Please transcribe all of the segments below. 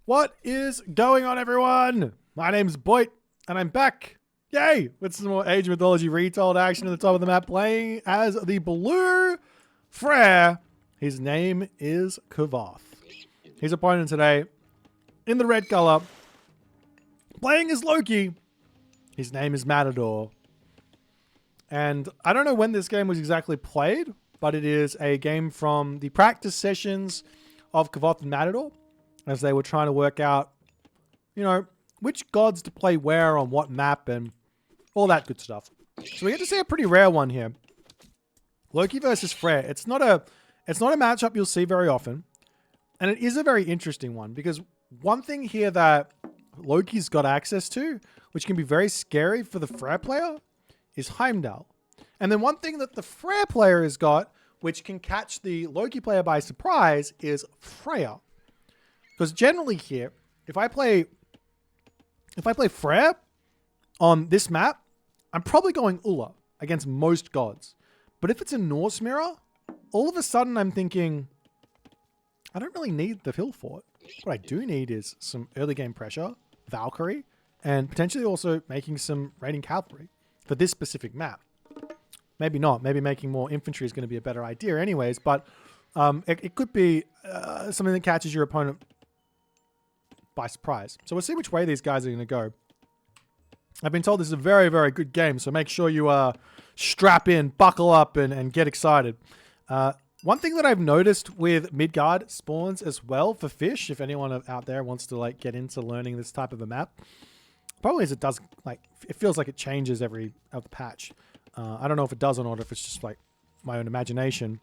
What is going on, everyone? My name's Boit, and I'm back. Yay! With some more Age of Mythology retold action at the top of the map, playing as the blue Frere. His name is Kavoth. His opponent today, in the red color, playing as Loki. His name is Matador. And I don't know when this game was exactly played, but it is a game from the practice sessions of Kavoth and Matador, as they were trying to work out, which gods to play where on what map and all that good stuff. So we get to see a pretty rare one here. Loki versus Frere. It's not a matchup you'll see very often. And it is a very interesting one because one thing here that Loki's got access to, which can be very scary for the Frere player, is Heimdall. And then one thing that the Frere player has got, which can catch the Loki player by surprise, is Freya. Because generally here, if I play Frere on this map, I'm probably going Ulla against most gods. But if it's a Norse mirror, all of a sudden I'm thinking, I don't really need the hill fort. What I do need is some early game pressure, Valkyrie, and potentially also making some raiding cavalry for this specific map. Maybe not. Maybe making more infantry is going to be a better idea anyways, but it could be something that catches your opponent by surprise. So we'll see which way these guys are going to go. I've been told this is a very, very good game, so make sure you strap in, buckle up, and get excited. One thing that I've noticed with Midgard spawns as well for fish, if anyone out there wants to get into learning this type of a map, probably is it does, it feels like it changes every other patch. I don't know if it does or not, if it's just my own imagination.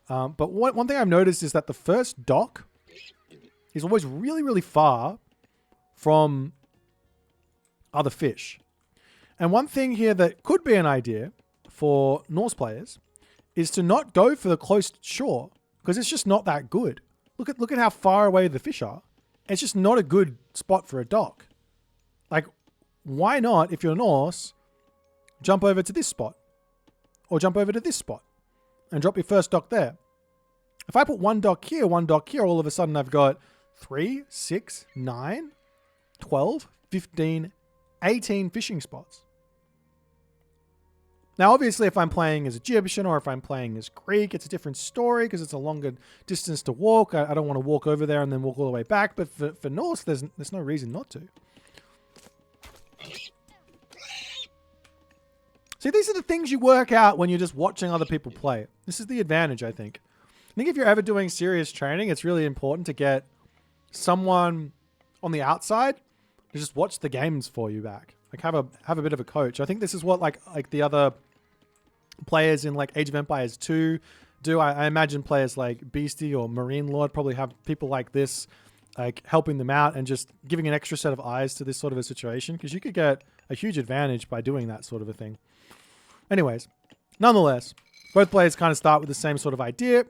But one thing I've noticed is that the first dock is always really, really far from other fish. And one thing here that could be an idea for Norse players is to not go for the close shore, because it's just not that good. Look at how far away the fish are. It's just not a good spot for a dock. Why not, if you're Norse, jump over to this spot or jump over to this spot and drop your first dock there? If I put one dock here, all of a sudden I've got 3, 6, 9, 12, 15, 18 fishing spots. Now, obviously, if I'm playing as Egyptian or if I'm playing as Greek, it's a different story because it's a longer distance to walk. I don't want to walk over there and then walk all the way back. But for Norse, there's no reason not to. See, these are the things you work out when you're just watching other people play. This is the advantage, I think. I think if you're ever doing serious training, it's really important to get someone on the outside to just watch the games for you back. Have a bit of a coach. I think this is what the other players in Age of Empires 2 do. I imagine players like Beastie or Marine Lord probably have people like this helping them out and just giving an extra set of eyes to this sort of a situation, because you could get a huge advantage by doing that sort of a thing. Anyways, nonetheless, both players kind of start with the same sort of idea.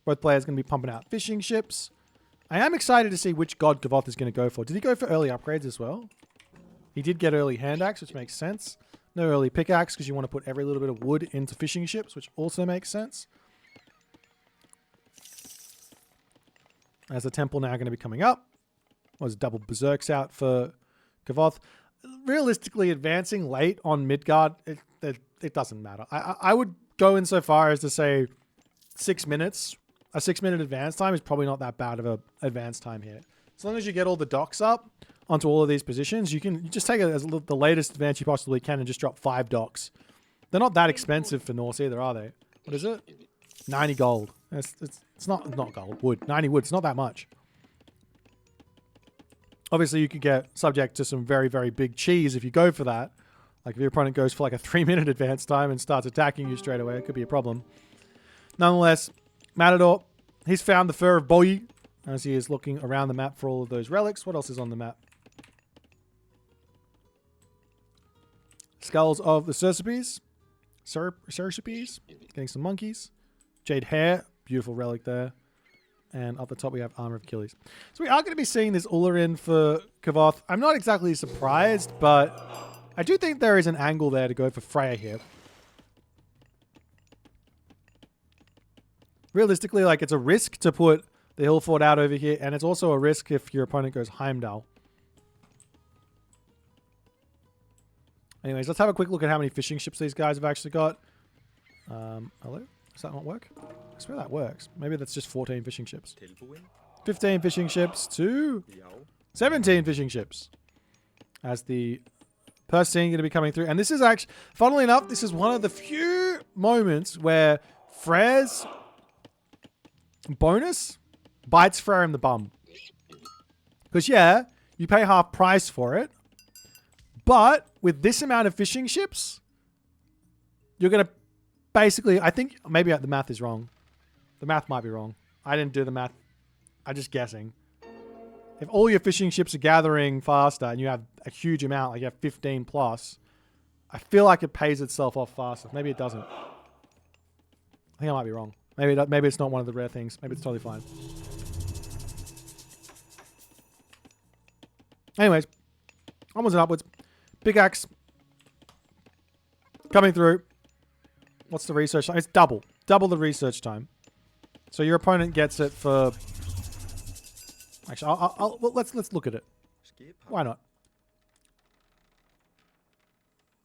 Both players going to be pumping out fishing ships. I am excited to see which god Kavoth is going to go for. Did he go for early upgrades as well? He did get early hand axe, which makes sense. No early pickaxe, because you want to put every little bit of wood into fishing ships, which also makes sense. As the temple now going to be coming up. Was double berserks out for Kavoth. Realistically, advancing late on Midgard, it doesn't matter. I would go in so far as to say 6 minutes. A 6-minute advance time is probably not that bad of an advance time here. As long as you get all the docks up onto all of these positions, you just take it as the latest advance you possibly can and just drop 5 docks. They're not that expensive for Norse either, are they? What is it? 90 gold. It's not gold. Wood. 90 wood. It's not that much. Obviously, you could get subject to some very, very big cheese if you go for that. If your opponent goes for a 3-minute advance time and starts attacking you straight away, it could be a problem. Nonetheless, Matador, he's found the fur of Boit as he is looking around the map for all of those relics. What else is on the map? Skulls of the Cercipes. Cercipes. Getting some monkeys. Jade hair. Beautiful relic there. And up the top we have Armor of Achilles. So we are going to be seeing this Ulla in for Kavoth. I'm not exactly surprised, but I do think there is an angle there to go for Freya here. Realistically, it's a risk to put the hill fort out over here. And it's also a risk if your opponent goes Heimdall. Anyways, let's have a quick look at how many fishing ships these guys have actually got. Hello? Does that not work? I swear that works. Maybe that's just 14 fishing ships. 15 fishing ships to 17 fishing ships. As the first scene going to be coming through. And this is actually, funnily enough, this is one of the few moments where Frere's bonus bites Frere in the bum. Because yeah, you pay half price for it. But with this amount of fishing ships, you're going to basically, I think maybe the math is wrong. The math might be wrong. I didn't do the math. I'm just guessing. If all your fishing ships are gathering faster and you have a huge amount, like you have 15 plus, I feel like it pays itself off faster. Maybe it doesn't. I think I might be wrong. Maybe it's not one of the rare things. Maybe it's totally fine. Anyways, onwards and upwards. Big axe coming through. What's the research time? It's double the research time. So your opponent gets it for. Actually, well, let's look at it. Why not?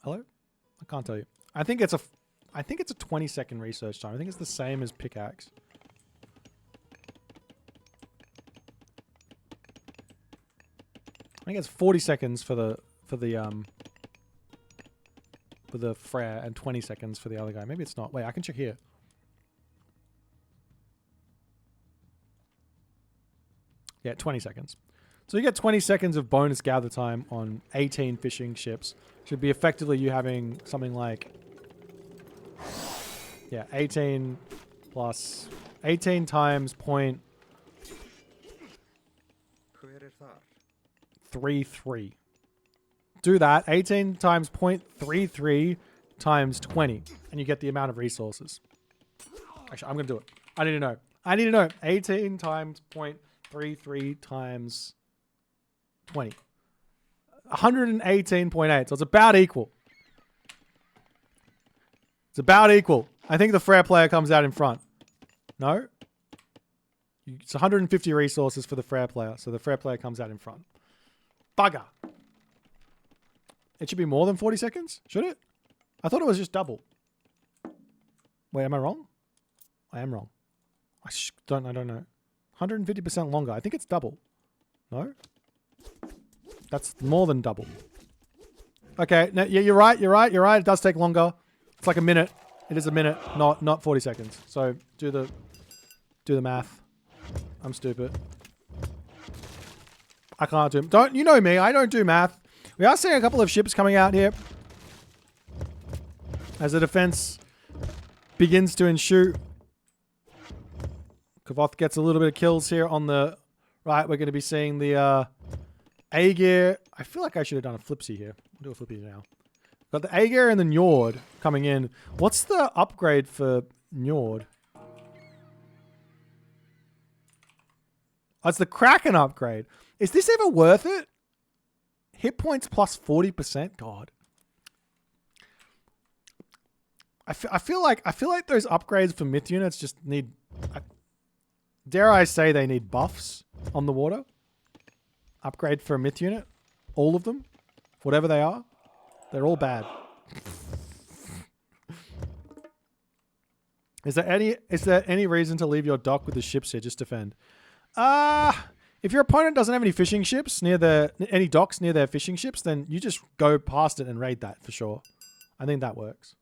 Hello? I can't tell you. I think it's a 20-second research time. I think it's the same as pickaxe. I think it's 40 seconds for the Frere and 20 seconds for the other guy. Maybe it's not. Wait, I can check here. Yeah, 20 seconds. So you get 20 seconds of bonus gather time on 18 fishing ships. Should be effectively you having something like, yeah, 18 plus 18 times 0.33. Do that. 18 times 0.33 times 20. And you get the amount of resources. Actually, I'm going to do it. I need to know. 18 times 0.33 times 20. 118.8. So it's about equal. I think the Frere player comes out in front. No? It's 150 resources for the Frere player. So the Frere player comes out in front. Bugger. It should be more than 40 seconds? Should it? I thought it was just double. Wait, am I wrong? I am wrong. I don't know. 150% longer. I think it's double. No? That's more than double. Okay, no, yeah, you're right. It does take longer. It's like a minute. It is a minute, not 40 seconds. So do the math. I'm stupid. I can't do. You know me? I don't do math. We are seeing a couple of ships coming out here as the defense begins to ensue. Kavoth gets a little bit of kills here on the right. We're going to be seeing the Aegir. I feel like I should have done a flipsy here. I'll do a flippy now. Got the Aegir and the Njord coming in. What's the upgrade for Njord? Oh, it's the Kraken upgrade. Is this ever worth it? Hit points plus 40%? God. I feel like those upgrades for myth units just need... dare I say they need buffs on the water? Upgrade for a myth unit? All of them? Whatever they are? They're all bad. Is there any reason to leave your dock with the ships here? Just defend. If your opponent doesn't have any fishing ships any docks near their fishing ships, then you just go past it and raid that for sure. I think that works.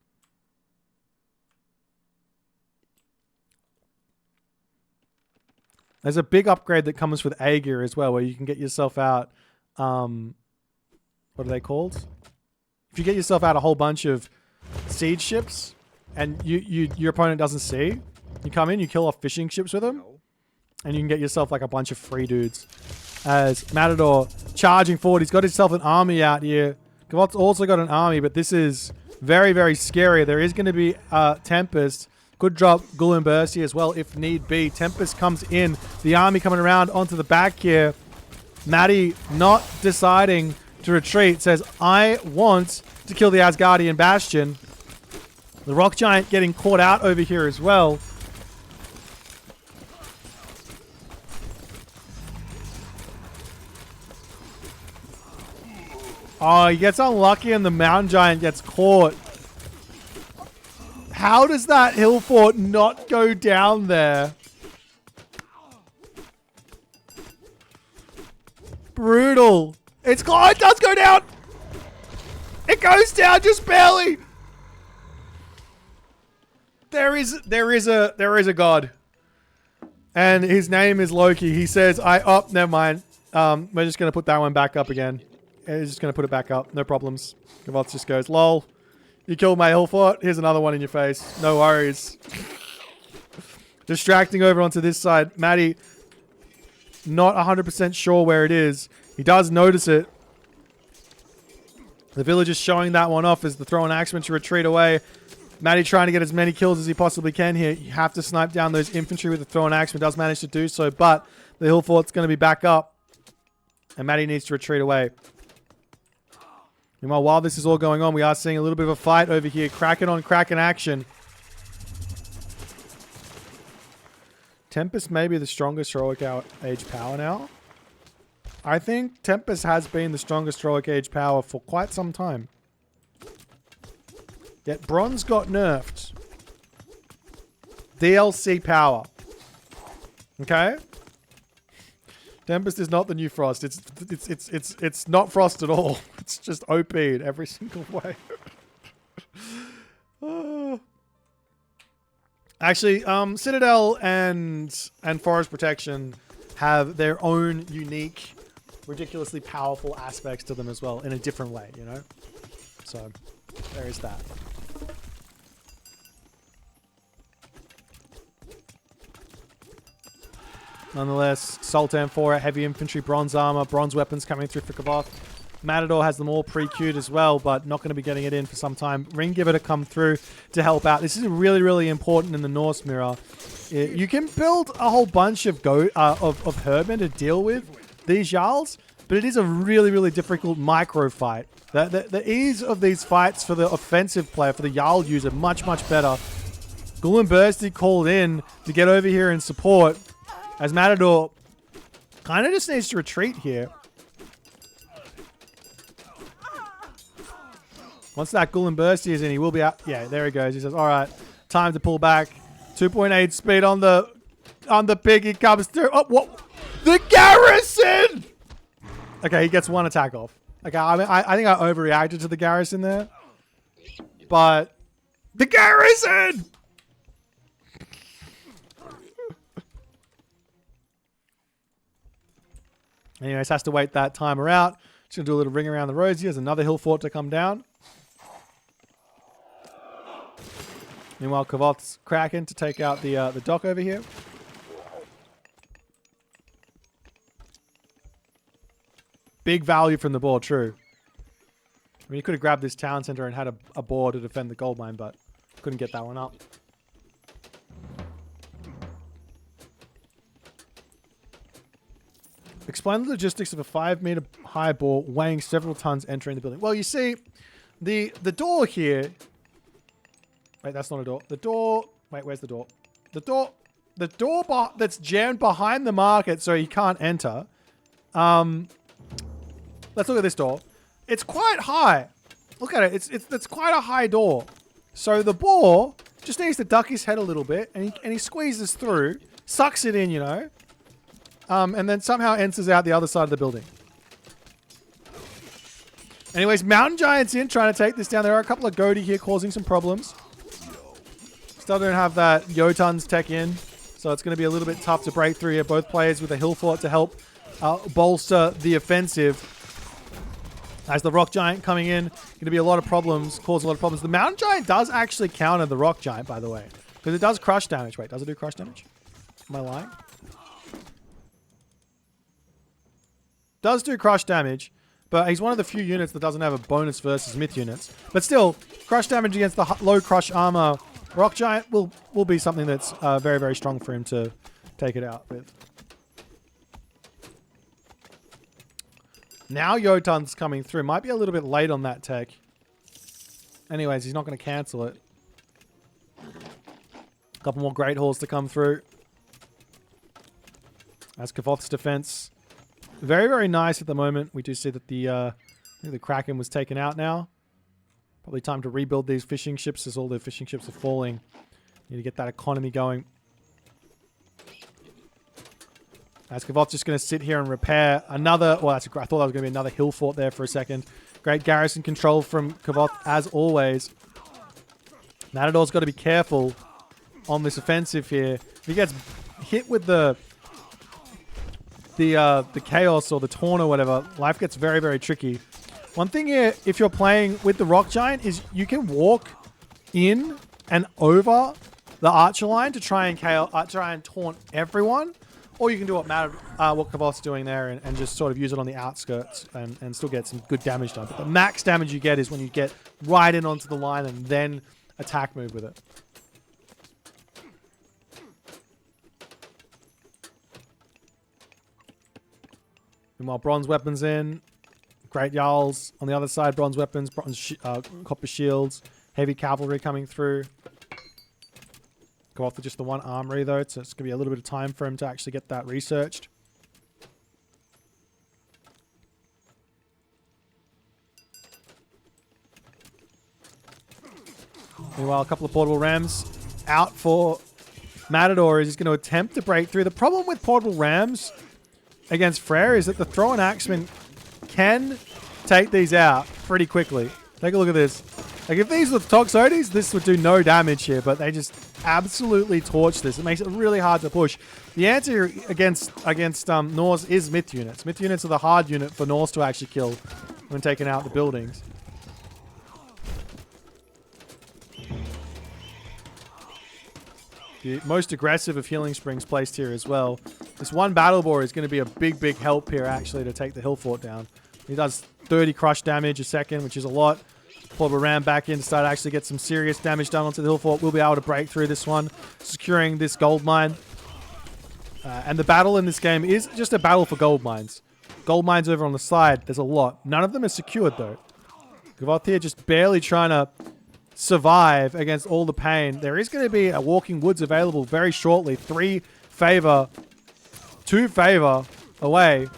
There's a big upgrade that comes with Aegir as well, where you can get yourself out. What are they called? If you get yourself out a whole bunch of siege ships, and your opponent doesn't see, you come in, you kill off fishing ships with them, and you can get yourself like a bunch of free dudes. As Matador charging forward, he's got himself an army out here. Kavoth's also got an army, but this is very, very scary. There is going to be Tempest. Could drop Gulumbursi as well if need be. Tempest comes in. The army coming around onto the back here. Maddie not deciding to retreat. Says, I want to kill the Asgardian Bastion. The Rock Giant getting caught out over here as well. Oh, he gets unlucky and the mountain giant gets caught. How does that hill fort not go down there? Brutal. It does go down. It goes down just barely. There is a god. And his name is Loki. He says, never mind. We're just going to put that one back up again. He's just going to put it back up. No problems. Gavoth just goes, lol. You killed my hill fort. Here's another one in your face. No worries. Distracting over onto this side. Maddie, not 100% sure where it is. He does notice it. The villager's showing that one off as the throwing axeman to retreat away. Maddie trying to get as many kills as he possibly can here. You have to snipe down those infantry with the throwing axeman. Does manage to do so, but the hill fort's going to be back up. And Maddie needs to retreat away. Meanwhile, while this is all going on, we are seeing a little bit of a fight over here. Kraken on Kraken action. Tempest may be the strongest heroic age power now. I think Tempest has been the strongest heroic age power for quite some time. Yet Bronze got nerfed. DLC power. Okay? Tempest is not the new Frost. It's not Frost at all. It's just OP in every single way. Actually, Citadel and Forest Protection have their own unique, ridiculously powerful aspects to them as well in a different way, you know? So, there is that. Nonetheless, Sultan 4 heavy infantry, bronze armor, bronze weapons coming through for Gavoth. Matador has them all pre-queued as well, but not going to be getting it in for some time. Ringgiver to come through to help out. This is really, really important in the Norse mirror. You can build a whole bunch of Herbin to deal with these Jarls, but it is a really, really difficult micro fight. The ease of these fights for the offensive player, for the Jarl user, much, much better. Gul and Bursty called in to get over here and support, as Matador kind of just needs to retreat here. Once that Gul and Bursty is in, he will be out. Yeah, there he goes. He says, all right, time to pull back. 2.8 speed on the pig. He comes through. Oh, what? The garrison! Okay, he gets one attack off. Okay, I mean, I think I overreacted to the garrison there. But the garrison! Anyways, has to wait that timer out. Just going to do a little ring around the roads. Here's another hill fort to come down. Meanwhile, Gavoth's Kraken to take out the dock over here. Big value from the boar, true. I mean, he could have grabbed this town center and had a boar to defend the gold mine, but couldn't get that one up. Explain the logistics of a 5-meter high boar weighing several tons entering the building. Well, you see, the door here... Wait, that's not a door. The door... Wait, where's the door? The door that's jammed behind the market so he can't enter. Let's look at this door. It's quite high. Look at it. It's quite a high door. So the boar just needs to duck his head a little bit and he squeezes through, sucks it in, you know. And then somehow enters out the other side of the building. Anyways, Mountain Giant's in, trying to take this down. There are a couple of Goaty here causing some problems. Still don't have that Jotun's tech in, so it's going to be a little bit tough to break through here. Both players with a hill fort to help bolster the offensive. As the Rock Giant coming in, going to be a lot of problems, cause a lot of problems. The Mountain Giant does actually counter the Rock Giant, by the way, because it does crush damage. Wait, does it do crush damage? Am I lying? Does do crush damage, but he's one of the few units that doesn't have a bonus versus myth units. But still, crush damage against the low crush armor Rock Giant will be something that's very, very strong for him to take it out with. Now Jotun's coming through. Might be a little bit late on that tech. Anyways, he's not going to cancel it. A couple more Great Halls to come through. As Gavoth's defense. Very, very nice at the moment. We do see that the think the Kraken was taken out now. Probably time to rebuild these fishing ships as all the fishing ships are falling. Need to get that economy going. Kavoth's just going to sit here and repair another... Well, I thought that was going to be another hill fort there for a second. Great garrison control from Kavoth as always. Matador's got to be careful on this offensive here. If he gets hit with the chaos or the taunt or whatever, life gets very, very tricky. One thing here, if you're playing with the Rock Giant, is you can walk in and over the archer line to try and taunt everyone. Or you can do what Kavoth's doing there and just sort of use it on the outskirts and still get some good damage done. But the max damage you get is when you get right in onto the line and then attack move with it. Meanwhile, bronze weapons in. Great Jarls on the other side. Bronze weapons, copper shields, heavy cavalry coming through. Go off with just the one armory though, so it's going to be a little bit of time for him to actually get that researched. Meanwhile, a couple of portable rams out for Matador is he's going to attempt to break through. The problem with portable rams against Frere is that the throw-in axemen can take these out pretty quickly. Take a look at this. Like if these were Toxotes, this would do no damage here, but they just absolutely torch this. It makes it really hard to push. The answer against Norse is myth units. Myth units are the hard unit for Norse to actually kill when taking out the buildings. The most aggressive of healing springs placed here as well. This one battle boar is going to be a big, big help here actually to take the hill fort down. He does 30 crush damage a second, which is a lot. Portable ram back in to start to actually get some serious damage done onto the hill fort. We'll be able to break through this one, securing this gold mine. And the battle in this game is just a battle for gold mines. Gold mines over on the side, there's a lot. None of them are secured though. Kavoth here just barely trying to survive against all the pain. There is going to be a walking woods available very shortly. 3 favor, 2 favor away.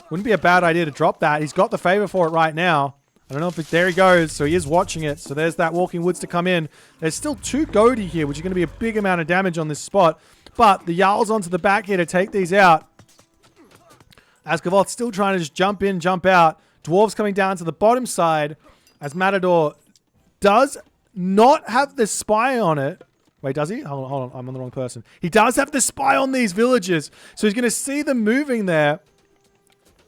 Wouldn't be a bad idea to drop that. He's got the favor for it right now. I don't know if there he goes. So he is watching it. So there's that walking woods to come in. There's still 2 Goaty here, which is going to be a big amount of damage on this spot. But the Jarl's onto the back here to take these out. As Kavoth's still trying to just jump in, jump out. Dwarves coming down to the bottom side. As Matador does not have the spy on it. Wait, does he? Hold on. I'm on the wrong person. He does have the spy on these villages. So he's going to see them moving there.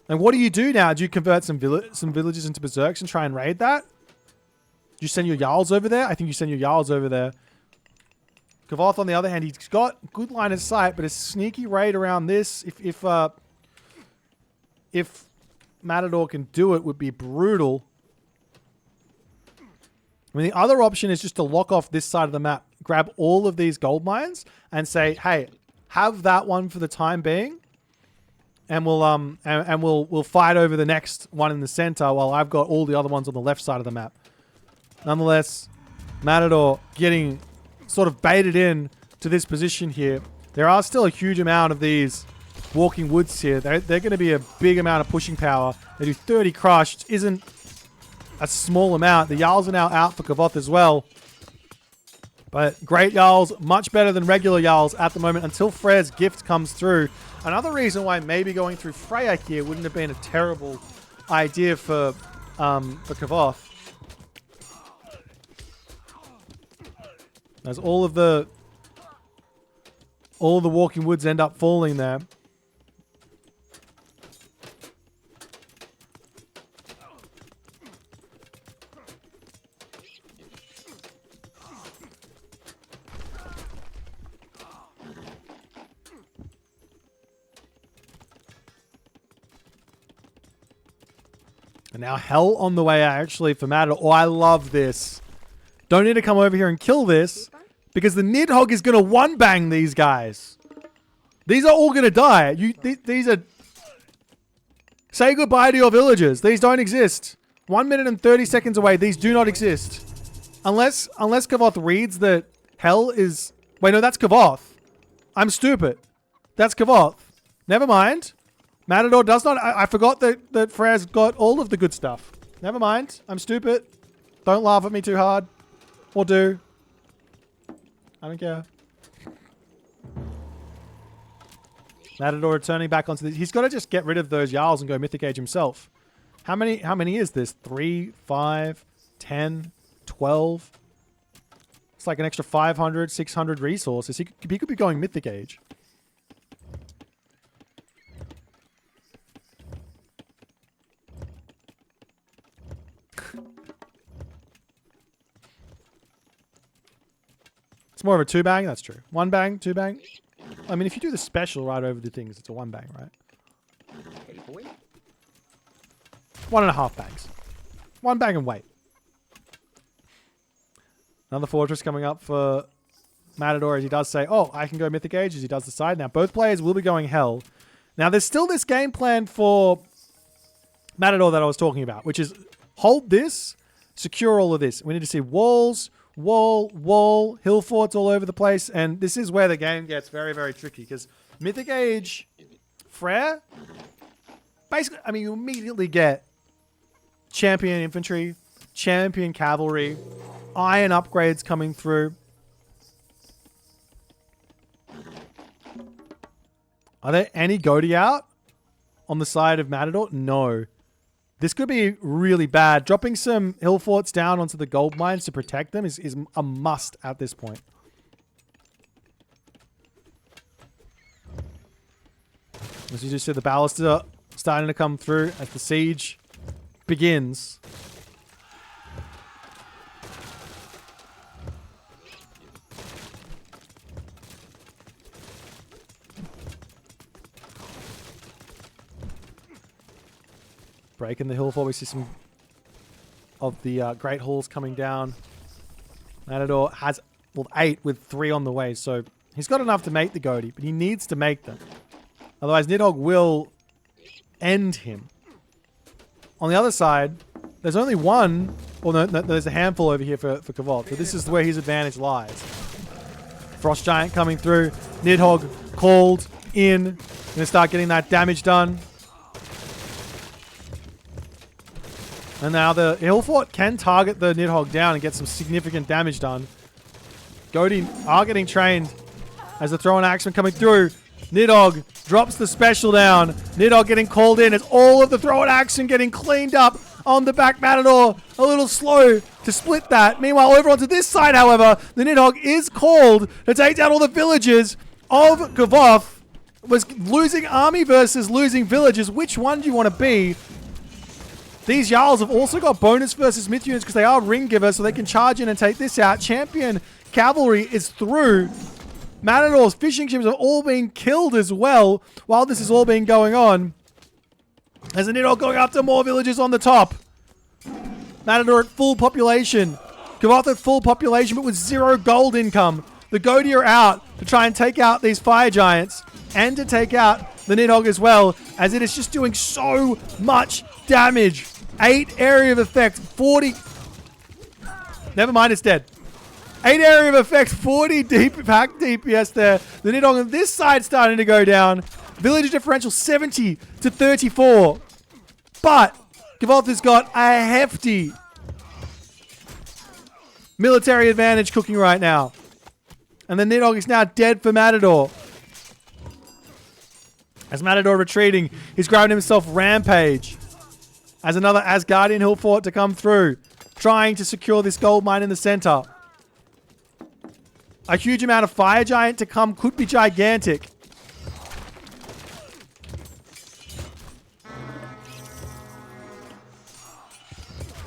And what do you do now? Do you convert some villages into berserks and try and raid that? Do you send your Jarls over there? I think you send your Jarls over there. Kavoth, on the other hand, he's got good line of sight, but a sneaky raid around this, if Matador can do it, would be brutal. I mean, the other option is just to lock off this side of the map, grab all of these gold mines, and say, "Hey, have that one for the time being." And we'll fight over the next one in the center while I've got all the other ones on the left side of the map. Nonetheless, Matador getting sort of baited in to this position here. There are still a huge amount of these walking woods here. They're going to be a big amount of pushing power. They do 30 crush, which isn't a small amount. The Jarls are now out for Kavoth as well. But great Jarls, much better than regular Jarls at the moment until Frere's gift comes through. Another reason why maybe going through Freya here wouldn't have been a terrible idea for Kavoth. As all the walking woods end up falling there. And now hell on the way actually for Matador. Oh, I love this. Don't need to come over here and kill this because the Nidhogg is going to one-bang these guys. These are all going to die. These are... Say goodbye to your villagers. These don't exist. 1 minute and 30 seconds away. These do not exist. Unless Kavoth reads that hell is... Wait, no, that's Kavoth. I'm stupid. That's Kavoth. Never mind. Matador does not... I forgot that Freya's got all of the good stuff. Never mind. I'm stupid. Don't laugh at me too hard. Or do. I don't care. Matador returning back onto this. He's got to just get rid of those Jarls and go Mythic Age himself. How many is this? 3, 5, 10, 12? It's like an extra 500, 600 resources. He could be going Mythic Age. It's more of a 2-bang. That's true. 1-bang, 2-bang. I mean, if you do the special right over the things, it's a 1-bang, right? 1.5 bangs. 1 bang and wait. Another fortress coming up for Matador as he does say, oh, I can go Mythic Age as he does decide. Now, both players will be going Hell. Now, there's still this game plan for Matador that I was talking about, which is hold this, secure all of this. We need to see walls, wall, hill forts all over the place. And this is where the game gets very, very tricky because Mythic Age Frere, basically, I mean, you immediately get champion infantry, champion cavalry, iron upgrades coming through. Are there any Goaty out on the side of Matador? No. This could be really bad. Dropping some hill forts down onto the gold mines to protect them is a must at this point. As you just see, the ballastas are starting to come through as the siege begins. Breaking the hill fort, we see some of the Great Halls coming down. Matador has, well, 8 with 3 on the way, so he's got enough to make the Goaty, but he needs to make them. Otherwise, Nidhogg will end him. On the other side, there's only one, well, no, there's a handful over here for Kavoth, but this is where his advantage lies. Frost Giant coming through. Nidhogg called in. Going to start getting that damage done. And now the hill fort can target the Nidhogg down and get some significant damage done. Goaty are getting trained as the Thrown Axeman coming through. Nidhogg drops the special down. Nidhogg getting called in as all of the Thrown Axeman getting cleaned up on the back. Matador a little slow to split that. Meanwhile, over onto this side, however, the Nidhogg is called to take down all the villagers of Kavoth. Was losing army versus losing villagers. Which one do you want to be? These Jarls have also got bonus versus myth units because they are ring givers, so they can charge in and take this out. Champion cavalry is through. Matador's fishing ships are all being killed as well while this is all being going on. As the Nidhogg going after more villagers on the top. Matador at full population. Kavoth at full population but with 0 gold income. The Goaty are out to try and take out these fire giants and to take out the Nidhogg as well, as it is just doing so much damage. 8 area of effect, 40... Never mind, it's dead. 8 area of effect, 40 deep pack DPS there. The Nidhogg on this side starting to go down. Village differential 70 to 34. But Kavoth has got a hefty military advantage cooking right now. And the Nidhogg is now dead for Matador. As Matador retreating, he's grabbing himself Rampage. As another Asgardian hill fort to come through. Trying to secure this gold mine in the center. A huge amount of fire giant to come could be gigantic.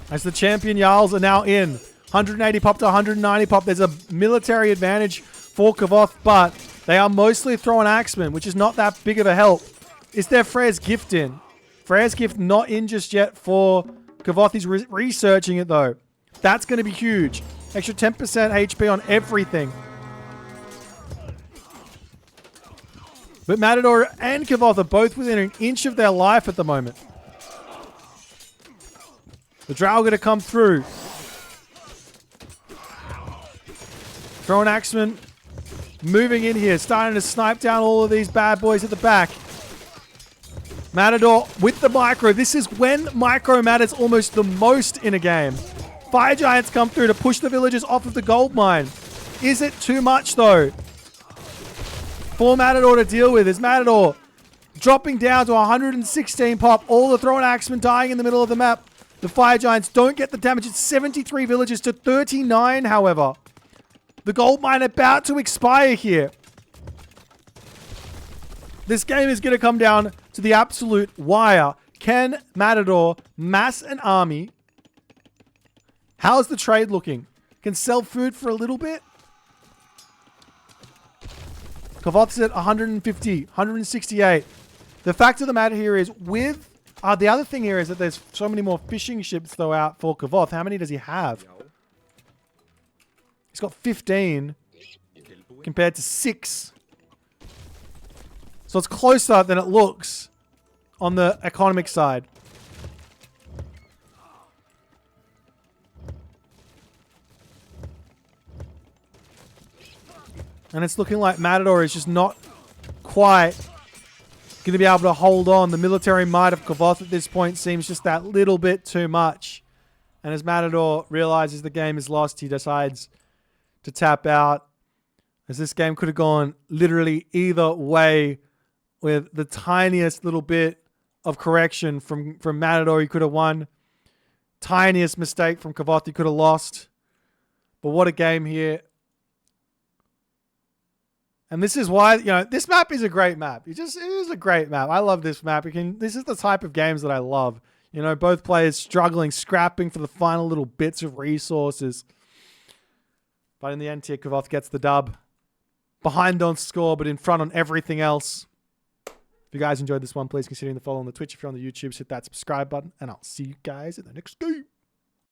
As the champion Jarls are now in. 180 pop to 190 pop. There's a military advantage for Kavoth, but they are mostly throwing axemen, which is not that big of a help. Is there Frere's gift in? Frere's gift not in just yet for Kavoth. He's researching it though. That's going to be huge. Extra 10% HP on everything. But Matador and Kavoth are both within an inch of their life at the moment. The Drow are going to come through. Throwing axemen. Moving in here. Starting to snipe down all of these bad boys at the back. Matador with the micro. This is when micro matters almost the most in a game. Fire Giants come through to push the villagers off of the gold mine. Is it too much though for Matador to deal with? Is Matador dropping down to 116 pop? All the Thrown Axemen dying in the middle of the map. The Fire Giants don't get the damage. It's 73 villagers to 39, however. The gold mine about to expire here. This game is going to come down to the absolute wire. Can Matador mass an army? How's the trade looking? Can sell food for a little bit? Kavoth's at 150, 168. The fact of the matter here is with... the other thing here is that there's so many more fishing ships though out for Kavoth. How many does he have? He's got 15 compared to 6. So it's closer than it looks on the economic side. And it's looking like Matador is just not quite going to be able to hold on. The military might of Kavoth at this point seems just that little bit too much. And as Matador realizes the game is lost, he decides to tap out. As this game could have gone literally either way with the tiniest little bit of correction from Matador, he could have won. Tiniest mistake from Kavoth, he could have lost. But what a game here. And this is why, this map is a great map. It is a great map. I love this map. This is the type of games that I love. Both players struggling, scrapping for the final little bits of resources. But in the end, here, Kavoth gets the dub. Behind on score, but in front on everything else. If you guys enjoyed this one, please consider the follow on the Twitch. If you're on the YouTube, hit that subscribe button. And I'll see you guys in the next game.